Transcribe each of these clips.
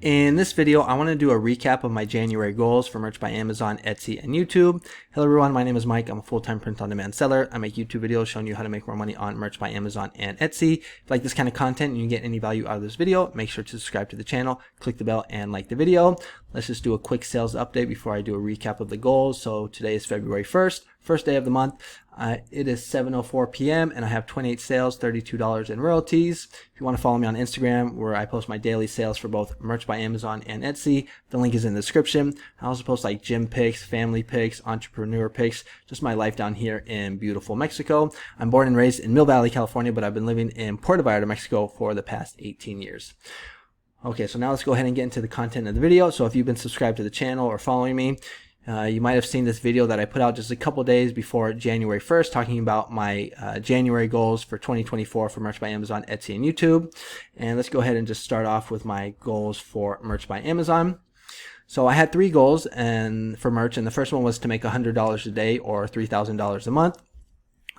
In this video, I want to do a recap of my January goals for Merch by Amazon, Etsy, and YouTube. Hello everyone, my name is Mike. I'm a full-time print-on-demand seller. I make YouTube videos showing you how to make more money on Merch by Amazon and Etsy. If you like this kind of content and you get any value out of this video, make sure to subscribe to the channel, click the bell, and like the video. Let's just do a quick sales update before I do a recap of the goals. So today is February 1st, first day of the month. It is 7:04 p.m. and I have 28 sales, $32 in royalties. If you want to follow me on Instagram, where I post my daily sales for both Merch by Amazon and Etsy, the link is in the description. I also post like gym pics, family pics, entrepreneur pics, just my life down here in beautiful Mexico. I'm born and raised in Mill Valley, California, but I've been living in Puerto Vallarta, Mexico for the past 18 years. Okay, so now let's go ahead and get into the content of the video. So if you've been subscribed to the channel or following me, you might have seen this video that I put out just a couple days before January 1st talking about my January goals for 2024 for Merch by Amazon, Etsy, and YouTube. And let's go ahead and just start off with my goals for Merch by Amazon. So I had 3 goals for merch, and the first one was to make $100 a day or $3,000 a month.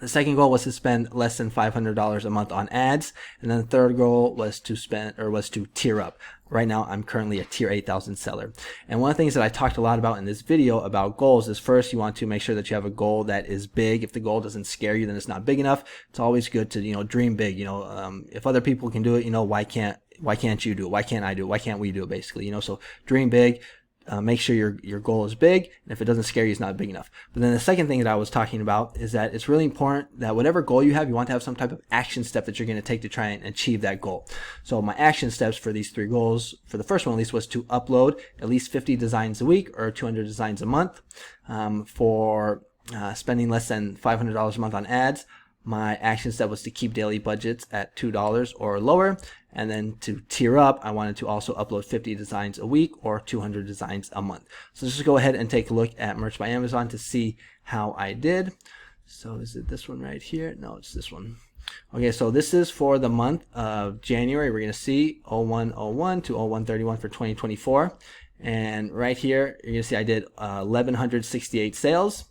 The second goal was to spend less than $500 a month on ads, and then the third goal was to tier up. Right now, I'm currently a tier 8,000 seller. And one of the things that I talked a lot about in this video about goals is first, you want to make sure that you have a goal that is big. If the goal doesn't scare you, then it's not big enough. It's always good to, dream big. If other people can do it, why can't you do it? Why can't I do it? Why can't we do it? Basically, so dream big. Make sure your goal is big, and if it doesn't scare you, it's not big enough. But then the second thing that I was talking about is that it's really important that whatever goal you have, you want to have some type of action step that you're going to take to try and achieve that goal. So my action steps for these 3 goals, for the first one at least, was to upload at least 50 designs a week or 200 designs a month. For spending less than $500 a month on ads, my action step was to keep daily budgets at $2 or lower. And then to tier up, I wanted to also upload 50 designs a week or 200 designs a month. So let's just go ahead and take a look at Merch by Amazon to see how I did. So is it this one right here? No, it's this one. Okay, so this is for the month of January. We're going to see 0101 to 0131 for 2024. And right here, you're going to see I did 1,168 sales.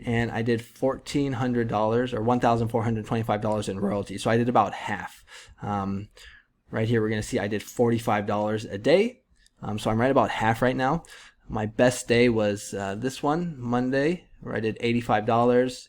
And I did $1,400 or $1,425 in royalties. So I did about half. Right here, we're going to see I did $45 a day. So I'm right about half right now. My best day was this one, Monday, where I did $85,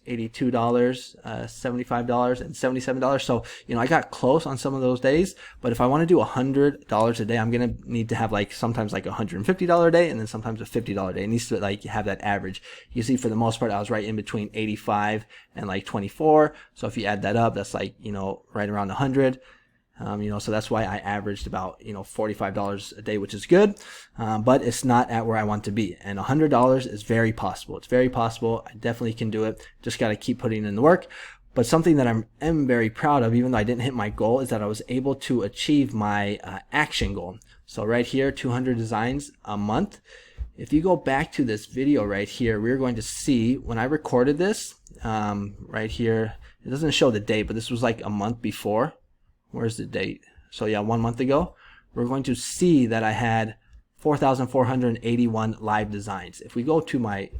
$82, $75, and $77. So, I got close on some of those days. But if I want to do $100 a day, I'm going to need to have sometimes a $150 a day and then sometimes a $50 a day. It needs to have that average. You see, for the most part, I was right in between 85 and 24. So if you add that up, that's right around 100. So that's why I averaged about, $45 a day, which is good. But it's not at where I want to be. And $100 is very possible. It's very possible. I definitely can do it. Just got to keep putting in the work. But something that I am very proud of, even though I didn't hit my goal, is that I was able to achieve my action goal. So right here, 200 designs a month. If you go back to this video right here, we're going to see when I recorded this, right here, it doesn't show the date, but this was a month before. Where's the date? So yeah, 1 month ago, we're going to see that I had 4,481 live designs. If we go to my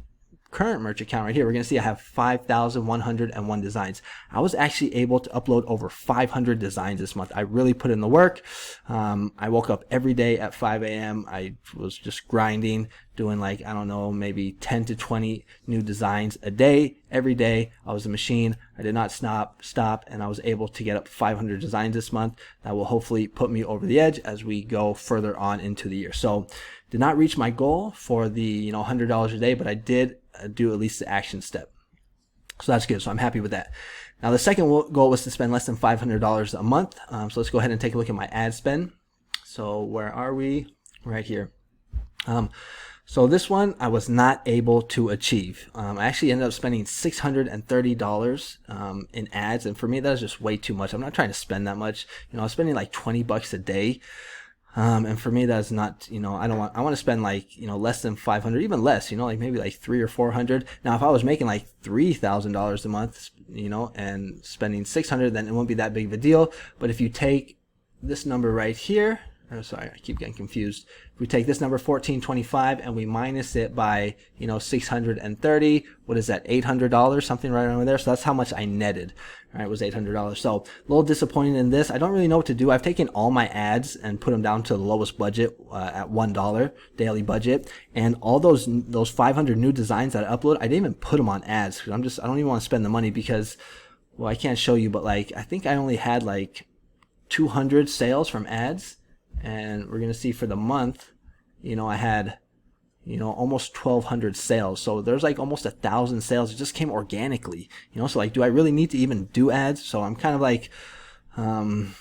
current merch account right here, we're going to see I have 5,101 designs. I was actually able to upload over 500 designs this month. I really put in the work. I woke up every day at 5 a.m. I was just grinding, doing maybe 10 to 20 new designs a day. Every day I was a machine. I did not stop, and I was able to get up 500 designs this month. That will hopefully put me over the edge as we go further on into the year. So did not reach my goal for the $100 a day, but I did do at least the action step. So that's good. So I'm happy with that. Now the second goal was to spend less than $500 a month. So let's go ahead and take a look at my ad spend. So where are we? Right here. So this one I was not able to achieve. I actually ended up spending $630 in ads, and for me that is just way too much. I'm not trying to spend that much. I was spending $20 a day. And for me, that's not, I want to spend less than 500, even less, maybe 300 or 400. Now, if I was making $3,000 a month, and spending 600, then it won't be that big of a deal. But if you take this number right here, sorry, I keep getting confused. If we take this number 1425 and we minus it by 630, what is that, $800, something right around there? So that's how much I netted. All right, was $800. So a little disappointed in this. I don't really know what to do. I've taken all my ads and put them down to the lowest budget at $1 daily budget, and all those 500 new designs that I upload, I didn't even put them on ads because I don't even want to spend the money because, well, I can't show you, but like I think I only had like 200 sales from ads. And we're going to see for the month, I had, almost 1,200 sales. So there's like almost 1,000 sales. It just came organically, so like, do I really need to even do ads? So I'm kind of like, I don't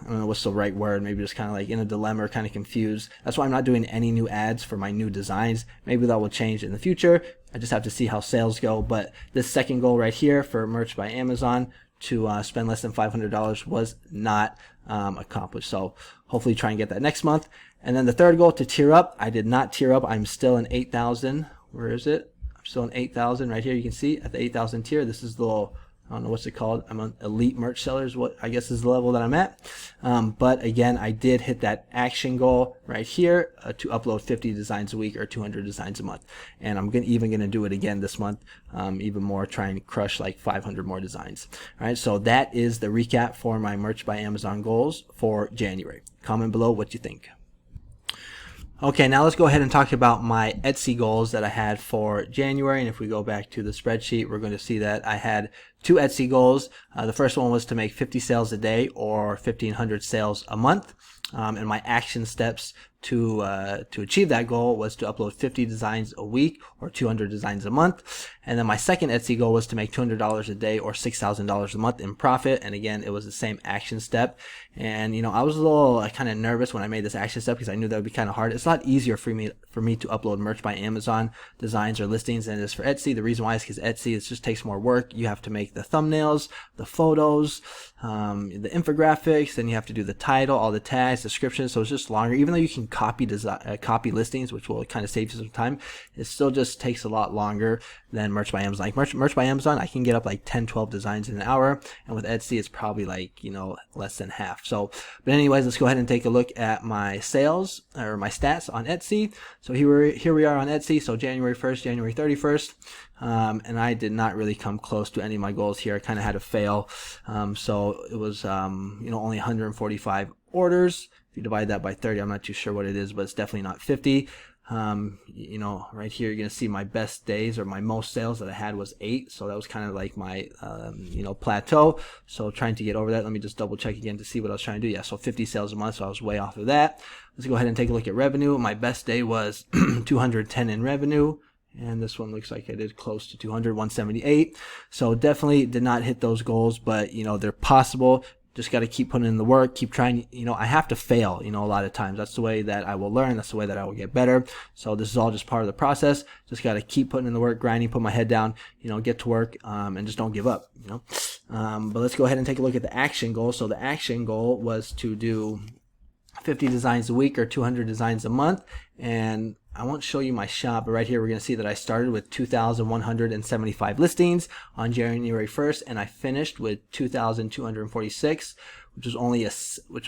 know what's the right word. Maybe just kind of like in a dilemma, kind of confused. That's why I'm not doing any new ads for my new designs. Maybe that will change in the future. I just have to see how sales go. But this second goal right here for Merch by Amazon, to spend less than $500, was not accomplished. So hopefully try and get that next month. And then the third goal, to tier up. I did not tier up. I'm still in 8,000. Where is it? I'm still in 8,000 right here. You can see at the 8,000 tier. This is the little, I don't know what's it called. I'm an elite merch seller is what I guess is the level that I'm at. But again, I did hit that action goal right here to upload 50 designs a week or 200 designs a month. And I'm even going to do it again this month, even more, try and crush like 500 more designs. All right, so that is the recap for my Merch by Amazon goals for January. Comment below what you think. Okay, now let's go ahead and talk about my Etsy goals that I had for January. And if we go back to the spreadsheet, we're going to see that I had 2 Etsy goals. The first one was to make 50 sales a day or 1,500 sales a month. And my action steps to achieve that goal was to upload 50 designs a week or 200 designs a month. And then my second Etsy goal was to make $200 a day or $6,000 a month in profit. And again, it was the same action step. And I was a little kind of nervous when I made this action step because I knew that would be kind of hard. It's a lot easier for me to upload Merch by Amazon designs or listings than it is for Etsy. The reason why is because Etsy, it just takes more work. You have to make the thumbnails, the photos, the infographics, then you have to do the title, all the tags, descriptions. So it's just longer. Even though you can copy copy listings, which will kind of save you some time, it still just takes a lot longer than Merch by Amazon. Like Merch by Amazon, I can get up like 10, 12 designs in an hour, and with Etsy, it's probably like less than half. So, but anyways, let's go ahead and take a look at my sales or my stats on Etsy. So here we are on Etsy. So January 1st, January 31st. And I did not really come close to any of my goals here. I kind of had to fail. So it was, only 145 orders. If you divide that by 30, I'm not too sure what it is, but it's definitely not 50. Right here, you're going to see my best days or my most sales that I had was 8. So that was kind of like my, plateau. So trying to get over that. Let me just double check again to see what I was trying to do. Yeah, so 50 sales a month. So I was way off of that. Let's go ahead and take a look at revenue. My best day was 210 in revenue. And this one looks like I did close to 200, 178. So definitely did not hit those goals, but they're possible. Just got to keep putting in the work, keep trying. I have to fail, a lot of times. That's the way that I will learn. That's the way that I will get better. So this is all just part of the process. Just got to keep putting in the work, grinding, put my head down, get to work, and just don't give up, But let's go ahead and take a look at the action goal. So the action goal was to do 50 designs a week or 200 designs a month. And I won't show you my shop, but right here we're going to see that I started with 2,175 listings on January 1st, and I finished with 2,246, which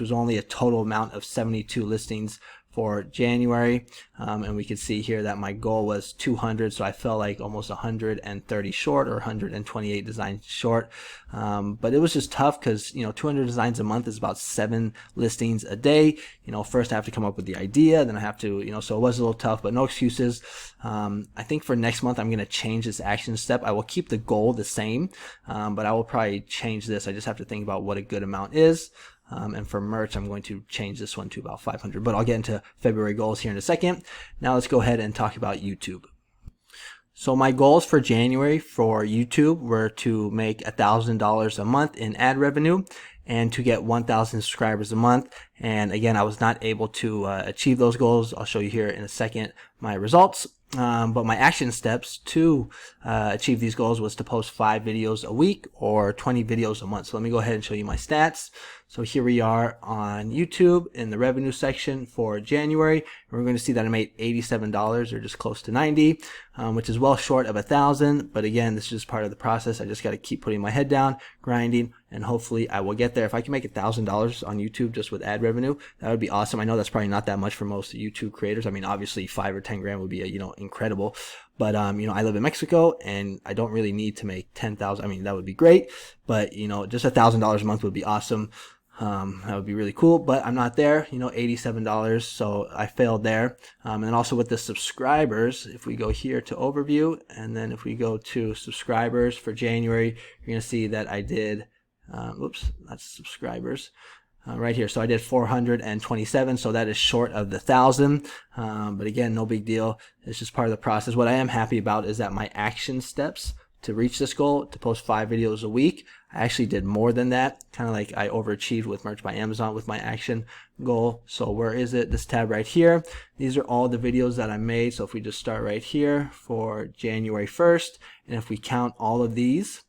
was only a total amount of 72 listings for January. And we can see here that my goal was 200, so I fell like almost 130 short or 128 designs short. But it was just tough because 200 designs a month is about 7 listings a day. First I have to come up with the idea, then I have to, so it was a little tough, but no excuses. I think for next month I'm going to change this action step. I will keep the goal the same, but I will probably change this. I just have to think about what a good amount is. And for merch, I'm going to change this one to about 500, but I'll get into February goals here in a second. Now let's go ahead and talk about YouTube. So my goals for January for YouTube were to make $1,000 a month in ad revenue and to get 1,000 subscribers a month. And again, I was not able to achieve those goals. I'll show you here in a second my results. But my action steps to achieve these goals was to post 5 videos a week or 20 videos a month. So let me go ahead and show you my stats. So here we are on YouTube in the revenue section for January. We're going to see that I made $87 or just close to 90, which is well short of 1,000. But again, this is just part of the process. I just got to keep putting my head down, grinding, and hopefully I will get there. If I can make $1,000 on YouTube just with ad revenue, that would be awesome. I know that's probably not that much for most YouTube creators. I mean, obviously 5 or 10 grand would be, incredible. But, I live in Mexico and I don't really need to make 10,000. I mean, that would be great, but, just $1,000 a month would be awesome. That would be really cool, but I'm not there, $87. So I failed there. And then also with the subscribers, if we go here to overview, and then if we go to subscribers for January, you're going to see that I did, that's subscribers. Right here. So I did 427. So that is short of the 1,000. But again, no big deal. It's just part of the process. What I am happy about is that my action steps to reach this goal, to post 5 videos a week, I actually did more than that. Kind of like I overachieved with Merch by Amazon with my action goal. So where is it? This tab right here. These are all the videos that I made. So if we just start right here for January 1st, and if we count all of these,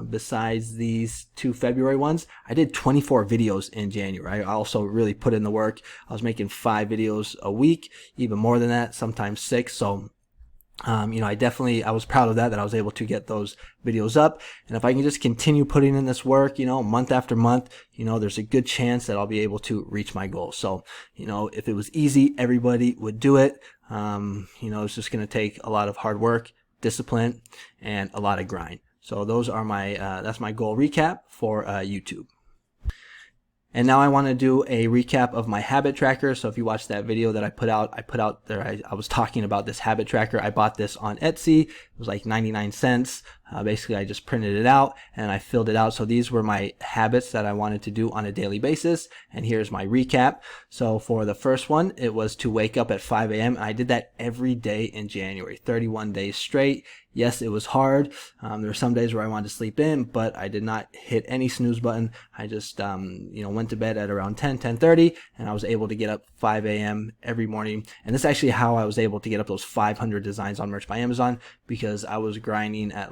besides these 2 February ones, I did 24 videos in January. I also really put in the work. I was making 5 videos a week, even more than that, sometimes 6. So I was proud of that I was able to get those videos up. And if I can just continue putting in this work, month after month, there's a good chance that I'll be able to reach my goal. So, if it was easy, everybody would do it. It's just going to take a lot of hard work, discipline, and a lot of grind. So those are that's my goal recap for YouTube. And now I want to do a recap of my habit tracker. So if you watched that video that I put out there, I was talking about this habit tracker. I bought this on Etsy. It was like 99 cents. Basically, I just printed it out and I filled it out. So these were my habits that I wanted to do on a daily basis. And here's my recap. So for the first one, it was to wake up at 5 a.m. I did that every day in January, 31 days straight. Yes, it was hard. There were some days where I wanted to sleep in, but I did not hit any snooze button. I just, went to bed at around 10:30, and I was able to get up 5 a.m. every morning. And this is actually how I was able to get up those 500 designs on Merch by Amazon, because I was grinding at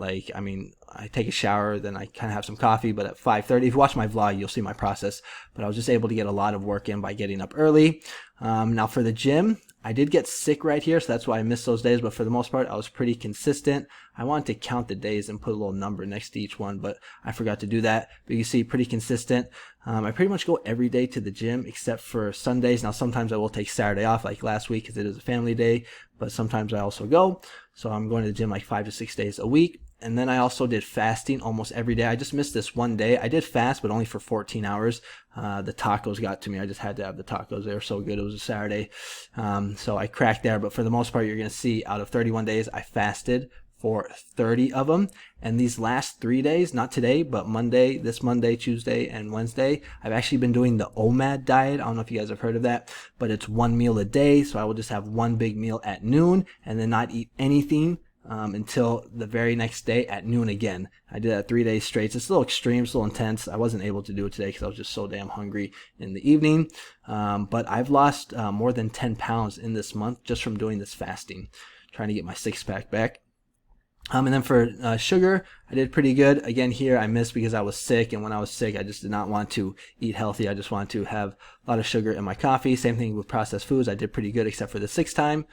I take a shower, then I kind of have some coffee, but at 5:30, if you watch my vlog, you'll see my process. But I was just able to get a lot of work in by getting up early. Now for the gym, I did get sick right here, so that's why I missed those days, but for the most part, I was pretty consistent. I wanted to count the days and put a little number next to each one, but I forgot to do that. But you see, pretty consistent. I pretty much go every day to the gym except for Sundays. Now, sometimes I will take Saturday off, like last week, because it is a family day, but sometimes I also go. So I'm going to the gym like 5 to 6 days a week. And then I also did fasting almost every day. I just missed this one day. I did fast, but only for 14 hours. The tacos got to me. I just had to have the tacos. They were so good. It was a Saturday. So I cracked there. But for the most part, you're going to see out of 31 days, I fasted for 30 of them. And these last 3 days, not today, but this Monday, Tuesday, and Wednesday, I've actually been doing the OMAD diet. I don't know if you guys have heard of that, but it's 1 meal a day. So I will just have 1 big meal at noon and then not eat anything until the very next day at noon again. I did that 3 days straight. So it's a little extreme, it's a little intense. I wasn't able to do it today because I was just so damn hungry in the evening. But I've lost more than 10 pounds in this month just from doing this fasting, trying to get my 6-pack back. And then for sugar, I did pretty good. Again, here I missed because I was sick, and when I was sick, I just did not want to eat healthy. I just wanted to have a lot of sugar in my coffee. Same thing with processed foods. I did pretty good except for the 6th time,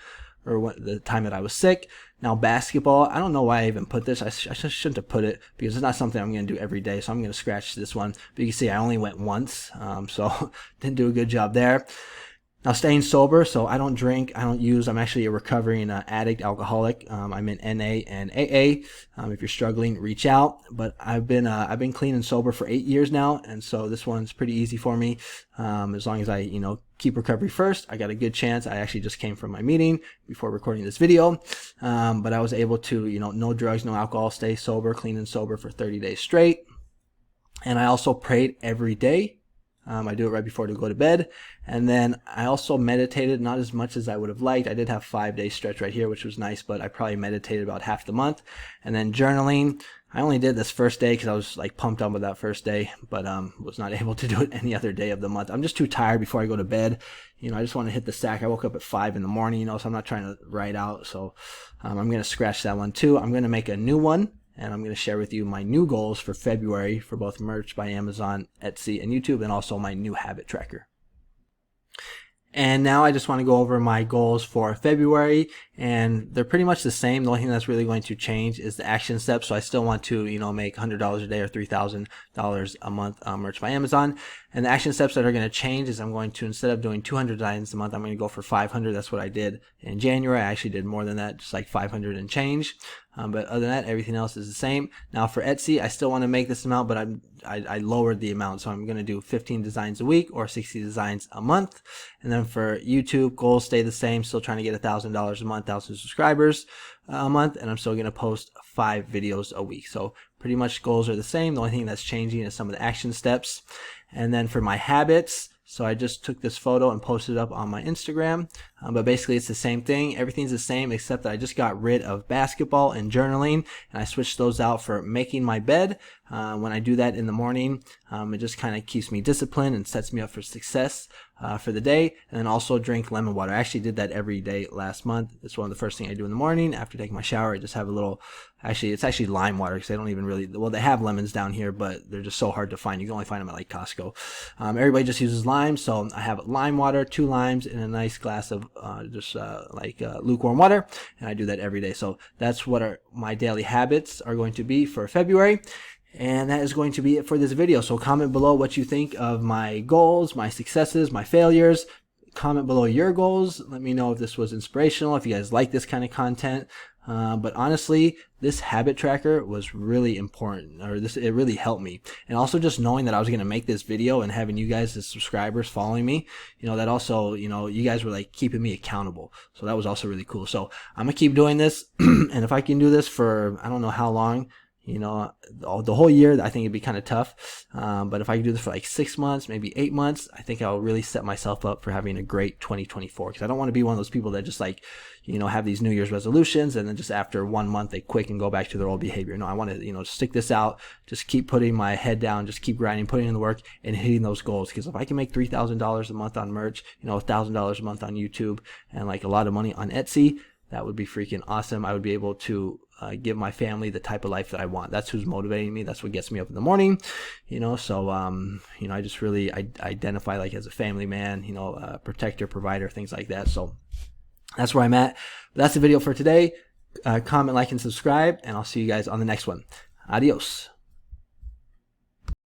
or the time that I was sick. Now basketball, I don't know why I even put this. I shouldn't have put it because it's not something I'm going to do every day, so I'm going to scratch this one. But you can see I only went once, so didn't do a good job there. Now staying sober, so I don't drink, I don't use. I'm actually a recovering addict, alcoholic. I'm in NA and AA. If you're struggling, reach out. But I've been clean and sober for 8 years now, and so this one's pretty easy for me. As long as I keep recovery first, I got a good chance. I actually just came from my meeting before recording this video, but I was able to no drugs, no alcohol, stay sober, clean and sober for 30 days straight. And I also prayed every day. I do it right before to go to bed. And then I also meditated, not as much as I would have liked. I did have 5-day stretch right here, which was nice, but I probably meditated about half the month. And then journaling, I only did this first day because I was like pumped up with that first day, but was not able to do it any other day of the month. I'm just too tired before I go to bed. You know, I just want to hit the sack. I woke up at 5 in the morning, you know, so I'm not trying to write out. So I'm going to scratch that one too. I'm going to make a new one, and I'm going to share with you my new goals for February for both Merch by Amazon, Etsy, and YouTube, and also my new habit tracker. And now I just want to go over my goals for February, and they're pretty much the same. The only thing that's really going to change is the action steps. So I still want to, you know, make $100 a day or $3,000 a month Merch by Amazon. And the action steps that are going to change is I'm going to, instead of doing 200 designs a month, I'm going to go for 500. That's what I did in January. I actually did more than that, just like 500 and change. But other than that, everything else is the same. Now for Etsy, I still want to make this amount, but I lowered the amount. So I'm going to do 15 designs a week or 60 designs a month. And then for YouTube, goals stay the same. Still trying to get $1,000 a month, 1,000 subscribers a month. And I'm still going to post 5 videos a week. So pretty much goals are the same. The only thing that's changing is some of the action steps. And then for my habits, so I just took this photo and posted it up on my Instagram, but basically it's the same thing. Everything's the same except that I just got rid of basketball and journaling, and I switched those out for making my bed. When I do that in the morning, it just kind of keeps me disciplined and sets me up for success for the day. And then also drink lemon water. I actually did that every day last month. It's one of the first things I do in the morning after taking my shower. I just have a little, it's actually lime water because I don't even really, well, they have lemons down here, but they're just so hard to find. You can only find them at like Costco. Everybody just uses lime, so I have lime water, 2 limes in a nice glass of lukewarm water, and I do that every day. So that's what my daily habits are going to be for February. And that is going to be it for this video. So comment below what you think of my goals, my successes, my failures. Comment below your goals. Let me know if this was inspirational, if you guys like this kind of content. But honestly, this habit tracker was really important, it really helped me. And also just knowing that I was going to make this video and having you guys as subscribers following me, you know, that also, you know, you guys were like keeping me accountable. So that was also really cool. So I'm going to keep doing this. And if I can do this for, I don't know how long, you know, the whole year, I think it'd be kind of tough. But if I can do this for like 6 months, maybe 8 months, I think I'll really set myself up for having a great 2024. Because I don't want to be one of those people that just like, you know, have these New Year's resolutions and then just after 1 month they quit and go back to their old behavior. No, I want to, you know, stick this out, just keep putting my head down, just keep grinding, putting in the work and hitting those goals. Because if I can make $3,000 a month on merch, you know, $1,000 a month on YouTube and like a lot of money on Etsy, that would be freaking awesome. I would be able to give my family the type of life that I want. That's who's motivating me. That's what gets me up in the morning, you know. So, you know, I just really identify like as a family man, you know, protector, provider, things like that. So that's where I'm at. But that's the video for today. Comment, like, and subscribe, and I'll see you guys on the next one. Adios.